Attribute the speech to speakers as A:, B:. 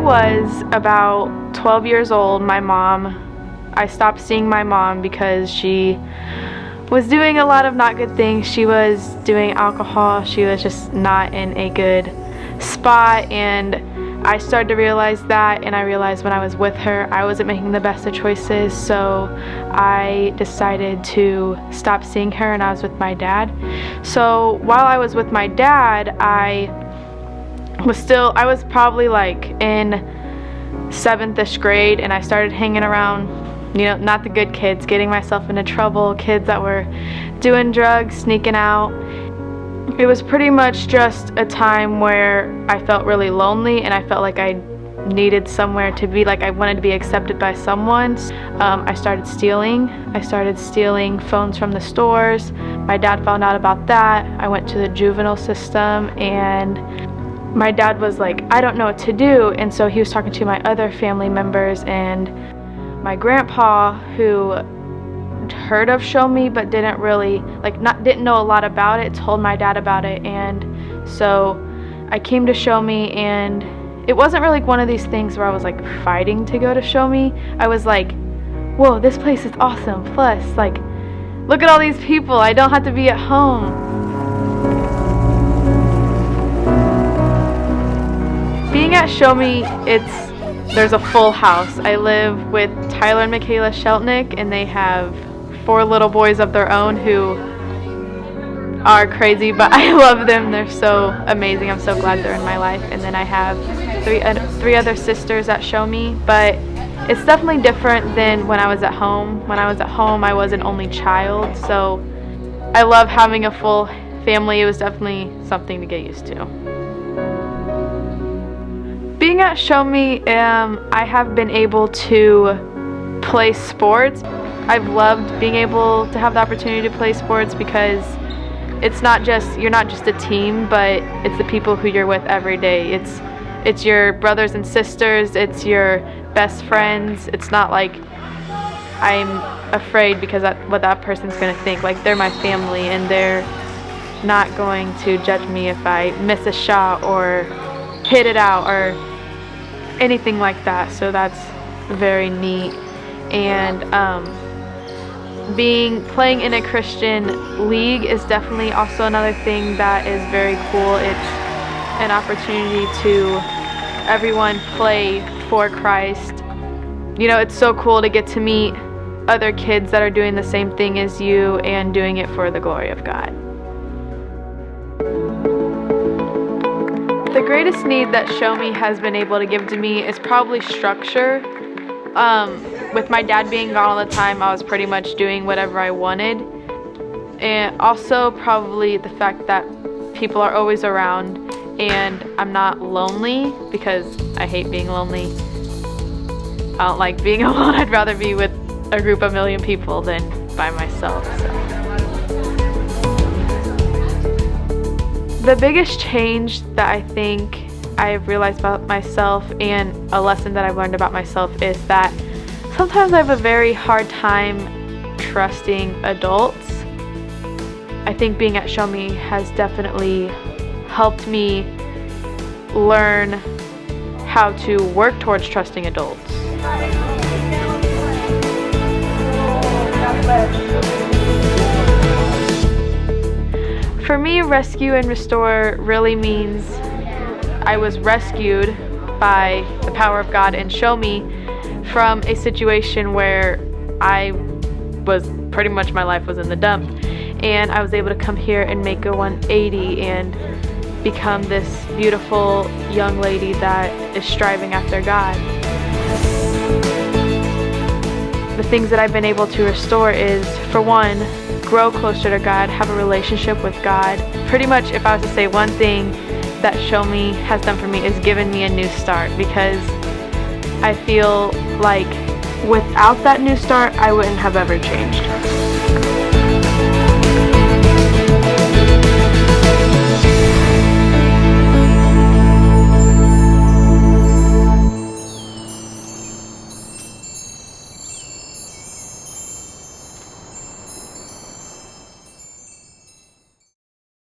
A: was about 12 years old, I stopped seeing my mom because she was doing a lot of not good things. She was doing alcohol. She was just not in a good spot, and I started to realize that, and I realized when I was with her, I wasn't making the best of choices, so I decided to stop seeing her, and I was with my dad. So while I was with my dad, I was probably like in 7th-ish grade, and I started hanging around, not the good kids, getting myself into trouble, kids that were doing drugs, sneaking out. It was pretty much just a time where I felt really lonely, and I felt like I needed somewhere to be, like I wanted to be accepted by someone. I started stealing phones from the stores. My dad found out about that. I went to the juvenile system, and my dad was like, I don't know what to do, and so he was talking to my other family members, and my grandpa, who heard of Show Me but didn't really didn't know a lot about it, told my dad about it. And so I came to Show Me, and it wasn't really one of these things where I was like fighting to go to Show Me. I was like, whoa, this place is awesome, plus like look at all these people, I don't have to be at home. Being at Show Me, there's a full house. I live with Tyler and Michaela Sheltnick, and they have 4 little boys of their own who are crazy, but I love them. They're so amazing. I'm so glad they're in my life. And then I have three other sisters that Show Me, but it's definitely different than when I was at home. When I was at home, I was an only child, so I love having a full family. It was definitely something to get used to. Being at Show Me, I have been able to play sports. I've loved being able to have the opportunity to play sports because you're not just a team, but it's the people who you're with every day. It's your brothers and sisters, it's your best friends. It's not like I'm afraid because what that person's gonna think. Like, they're my family, and they're not going to judge me if I miss a shot or hit it out or anything like that. So that's very neat. And playing in a Christian league is definitely also another thing that is very cool. It's an opportunity to everyone play for Christ. It's so cool to get to meet other kids that are doing the same thing as you and doing it for the glory of God. The greatest need that Show Me has been able to give to me is probably structure. With my dad being gone all the time, I was pretty much doing whatever I wanted. And also probably the fact that people are always around and I'm not lonely, because I hate being lonely. I don't like being alone. I'd rather be with a group of 1 million people than by myself. So. The biggest change that I think I've realized about myself, and a lesson that I've learned about myself, is that sometimes I have a very hard time trusting adults. I think being at Show Me has definitely helped me learn how to work towards trusting adults. For me, rescue and restore really means I was rescued by the power of God and Show Me from a situation where I was pretty much, my life was in the dump, and I was able to come here and make a 180 and become this beautiful young lady that is striving after God. The things that I've been able to restore is, for one, grow closer to God, have a relationship with God. Pretty much, if I was to say one thing that Show Me has done for me, is given me a new start, because I feel like without that new start, I wouldn't have ever changed.